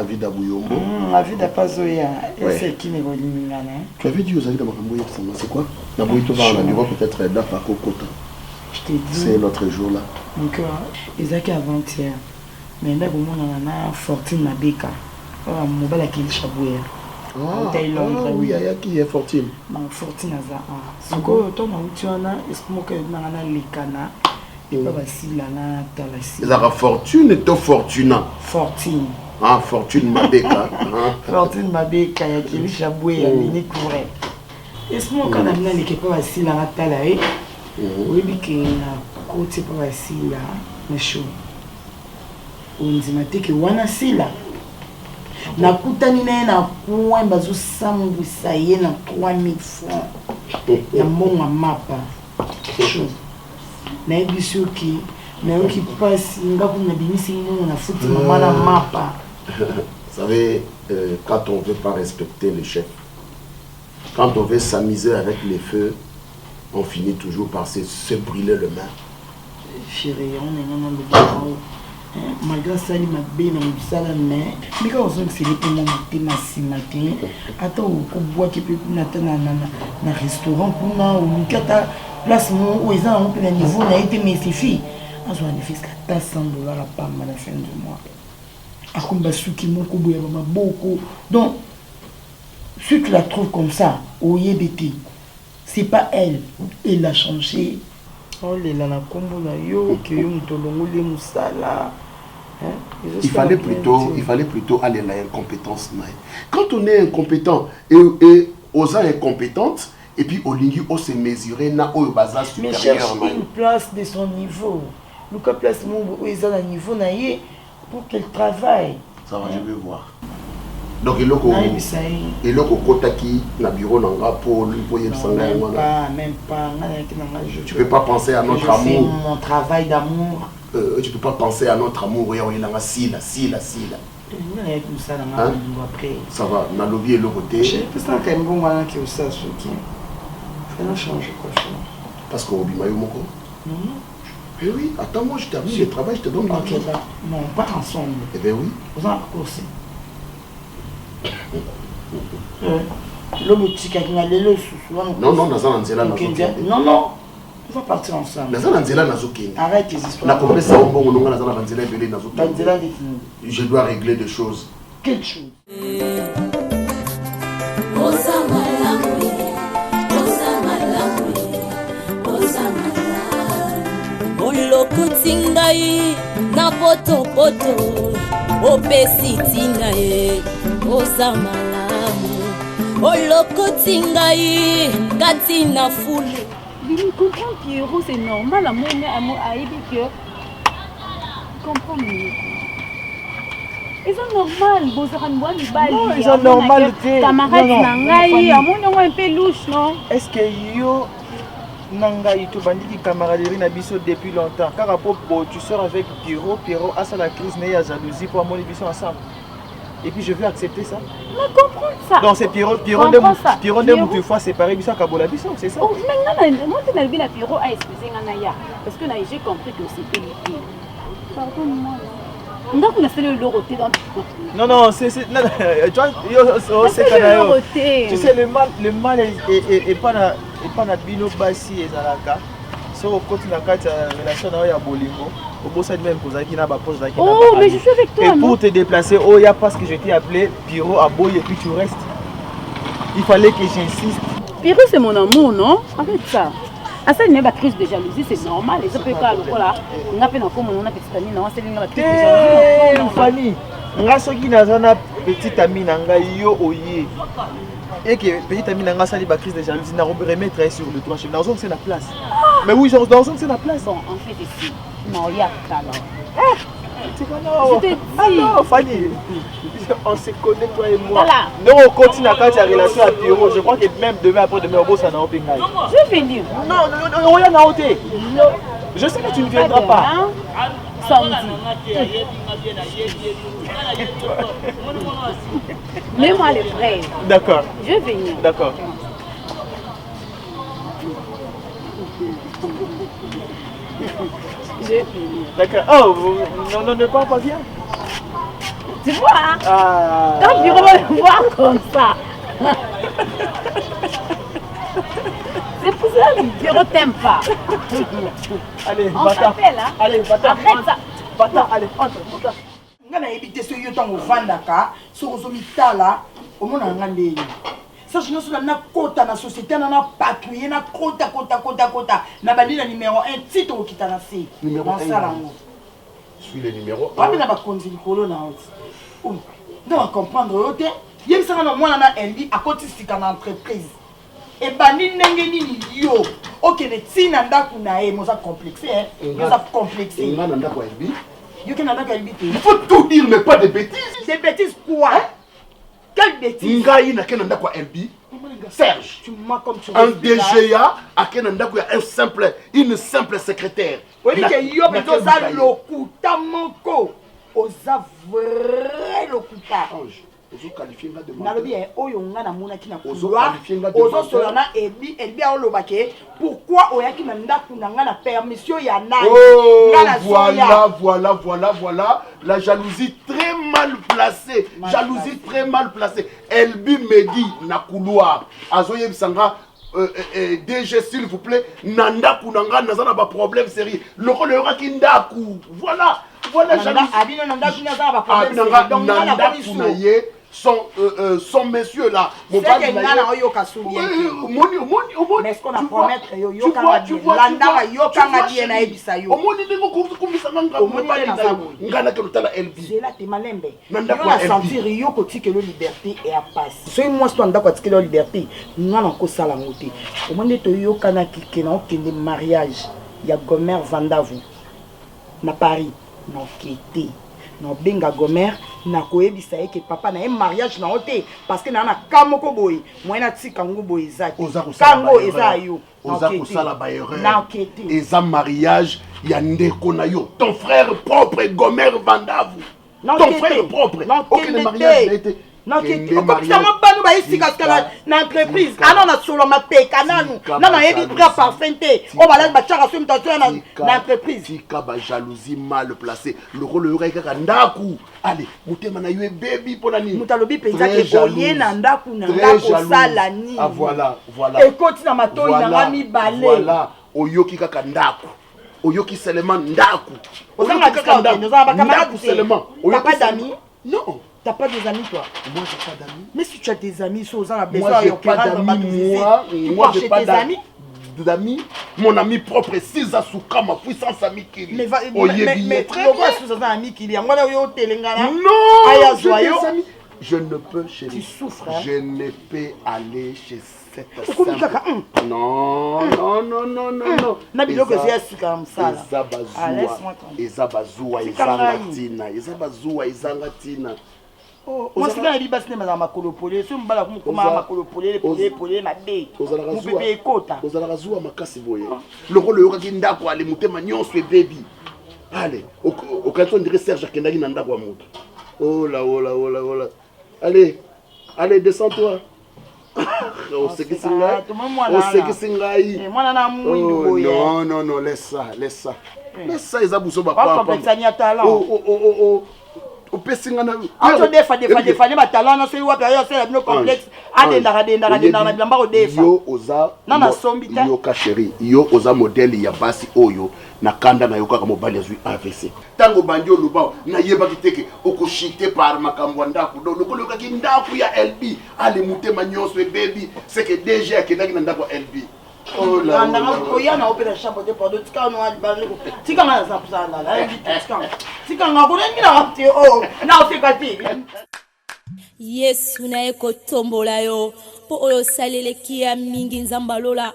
vida Buyombo. La vida Bazoya. C'est qui n'est pas l'imminent. Tu avais dit aux amis de Makamboye, c'est quoi? La Bouito va en Europe peut-être d'Apa Kokota. Je t'ai dit. C'est l'autre jour là. Donc, ils ont avant-hier. Mais là, on a Fortune Mabeka. On a mobile qui est chaboué. Ah oui, il y a qui est Fortune. Fortune Aza. Donc, toi, tu as que Likana. La fortune est au fortuna. Fortune. Ah, Fortune Mabeka. Fortune Mabeka, il y a qui est chaboué, il y a une courée. Est-ce que quand on a l'équipe aussi la tala, oui, que la côte c'est pas aussi là, mais chaud. On dit que wana sila. Na kutani na point bazo sambu saye na 3000 francs. Ya monga mapa. Chaud. Na ebiso ki na yo ki passe ngaku na binisi ngo na futi mama na mapa. Vous savez, quand on veut pas respecter les chefs, quand on veut s'amuser avec les feux, on finit toujours par se brûler les mains. Chérie, on est dans le malgré ça, il m'a bien dans mais quand on sent que c'est les paiements matin, attends, on boit qui peut attendre dans un restaurant pour nous, place où ils ont un niveau, n'a été mystifié. On a fait $100 à part à la fin du mois. À Kumbasuki, mon koubouya, beaucoup. Donc, si tu la trouves comme ça, au YBT, c'est pas elle. Elle a changé. Oh, les lana kombo na yo, que yo mutolongo les musala. Il fallait plutôt aller à l'incompétence. Quand on est incompétent et aux incompétentes, et puis au ligne on se mesurer na au bazar supérieur. Mais cherche une place de son niveau. Le cas place mon ils ont un niveau naïe pour qu'elle travaille. Ça va, je vais voir. Donc il est là kotaki na bureau nanga pour lui pour y sanga même pas tu peux pas penser à notre amour. Fais mon travail d'amour. Tu peux pas penser à notre amour et on est là si. Ça va, na lobby et le côté. Je pense quand même bon malin qui ça ce qui. Faut changer quoi. Parce qu'au bimayo moko. Non. Oui, attends, moi je termine le travail, je te donne l'argent. Ok, non, pas ensemble. Eh bien oui. Vous en course. L'homme qui a les non, non, on va partir ensemble. Arrête tes histoires. Je dois régler des choses. Quelle chose? Lokutingai na poto opesi tinae oza malamu olokutingai kati na foule. Je comprends Pierrot, c'est normal, à mon aïbi que comprends mieux. Ils sont normal, non, ils sont normal. Camarade nangai, à mon un peu louche, non? Est-ce que yo nanga itu bandiki camaraderie na biso depuis longtemps? Car à propos, tu sors avec Pierrot a ça la crise née à jalousie pour mon émission ensemble. Et puis je veux accepter ça. Mais comprendre ça. Donc c'est Pierrot de une fois séparé biso kabola biso, c'est ça? Oh, maintenant moi tu n'as vu la Pierrot a expliqué nganaya parce que j'ai compris que c'était lui. Pardonne-moi. On doit qu'on a fait le loroté dans Non, c'est tu vois, c'est tu sais le mal est pas na bino basi et zalaka. so continue à relation na ya bolingo au bout ça même poser qui na ba pose qui oh mais je suis avec toi et pour te déplacer oh il y a parce que je t'ai appelé Piro à Boy et puis tu restes il fallait que j'insiste. Piro c'est mon amour non arrête ça à ça il y a une crise de jalousie c'est normal les autres cas voilà on a fait comme on a petite amie non c'est une crise de jalousie Fanny nga soki nazana petite amie nanga yo oye et que petite amie nanga sali ba crise de jalousie na remettre sur le toit chez nous c'est la place mais oui genre dans c'est la place bon en fait ici non il y a talent je te dis ah non Fanny on se connaît toi et moi voilà. Non on continue à faire la relation à Pierrot je crois que même demain après demain on bosse à Naopenga je vais venir non on y a Naoté je sais que tu ne viendras pas samedi mets-moi les frères d'accord je vais venir d'accord d'accord oh non ne parle pas bien tu vois hein ah. Quand Piro va me voir comme ça c'est pour ça que Piro t'aime pas allez on s'appelle hein allez va-t'en arrête ça va-t'en allez entre nga nayebi te soki yo ntango ovandaka soki ozomitala omona nga ndeni sache nyonso nakota na société na patrouille nakota na bandi na numéro 1 titre okita na se nasala yango suis le numéro 1 wapi na bakonzi likolo na oti nde bacomprendre oyo te yebisanga na mwana na elbi akoti sika na entreprise ebandi ndenge nini yo okende ntina ndako na ye moza complexe yoza complexe nga na ndako ya elbi yo ke na ndako ya elbi te il faut tout dire mais pas de bêtises des bêtises quoi quelle bêtise ngai na ke na ndako ya elbi Serge tu m'as comme tu un DGA a ke na ndako ya une simple secrétaire oyebi ke yo mpe toza lokuta moko oza vrai lokuta nalobi oyo nga namonaki na couloir ozosola na elbi aolobake pourquoi oyaki na ndako na nga na permission ya nani voilà la jalousie très mal placée elbi me dit na couloir azoyebisanga DG s'il vous plaît na ndako na nga naza na ba problème sérieux lokolo yoraki ndako voilà jalousie abino na ndako naza na ba problème donc na ndako na ye son monsieur là mon père il a oyo kasubie mais est-ce qu'on a promettre yo kanga landa yo kanga bien na ebisa yo omoni ndingo kumbisa nganga ngana ke lutala LB c'est là te malembe yo na sentir yo kotikelo liberté et à passe so moi sto ndako atikelo liberté ngana ko sala ngote omoni to yo kana kike na okende mariage ya Gomer Vandavu na Paris na okete na benga Gomer na koyebisa ye ke papa na ye mariage na ote parce que na na kamoko boye moyena tika ngo boye zaki kango eza yo oza kosala ba erreur eza mariage ya ndeko na yo ton frère propre Gomer Vandavu ton frère propre okende mariage na ete okopesanga bano bayisika na entreprise ano na solo mapeka nanu nana yebi bra parfum te o balaki batiaka so mutation na entreprise tika ba jalousie mal placée lokolo yokai kaka ndaku allez motema na yo ebebi mpona nini moto alobi mpenza ke boye na ndaku na ndako osala nini voilà ekoti na matoi nanga mibale voilà oyoki kaka ndaku oyoki seulement ndaku ozanga tika okende ozanga bacamarade seulement pas d'amis non. T'as pas des amis toi? Moi j'ai pas d'amis. Mais si tu as des amis, sur moi j'ai pas d'amis. Moi j'ai pas d'amis. Mon ami propre Siza Souka, ma puissance ami qui mais très bien sous un ami qui dit moi là yo telengana. Non. Je ne peux chez tu souffres je ne peux aller chez cette femme. Non. Nabiloko ziyasika msala. Ezabazua izangatina. Moi c'est quand il passe dans ma colopolé, si on va la colopolé na dé. Mon bébé kota. Ozala zua makasi boye. Loko le yoka ndako ale mutema nyonso e baby. Allez, au canton dirait Serge Kendagi na ndako moto. Oh là. Allez, descends-toi. On sait que c'est là. Non, laisse ça. Laisse ça, Isabuso Bapa. Oh. opesi nga na ato defa ne batalent na soki wapi ayo asala bino complexe adendaka na bilamba kodefa yo oza nana sombi te yoka chéri yo oza modele ya basi oyo na kanda na yo kaka mobali azwi AVC ntango bandi oloba nayebaki teke okoshite par makambo ya ndako donc lokolo okaki ndako ya LB ale motema nyonso ebebi seke DG akendaki na ndako ya LB oyana opena chambre de pardon tika no alibalo tika nga za pusana la tika nga kunengira te o na ofika ti yesu naye kotombola yo mpo oyo osaleleki ya mingi nzambe alola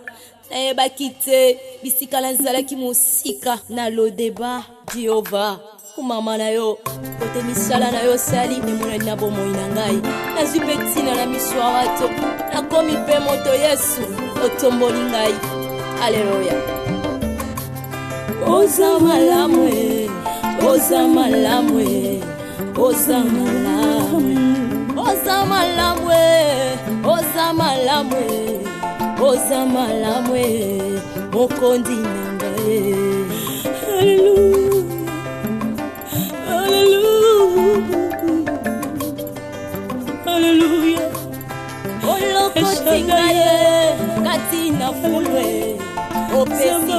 nayebaki te bisika nazalaki mosika na lodeba jehova kumama na yo kote misala na yo osali emonani na bomoi na ngai nazwi mpe ntina na miso ya bato nakomi mpe moto yesu otomboli ngai aleluya oza malamu oza malamu oza malamu oza malamu oza malamu oza malamu mokondi na ngai aleluya aleluya olokotinga ye kati na fulwe opesi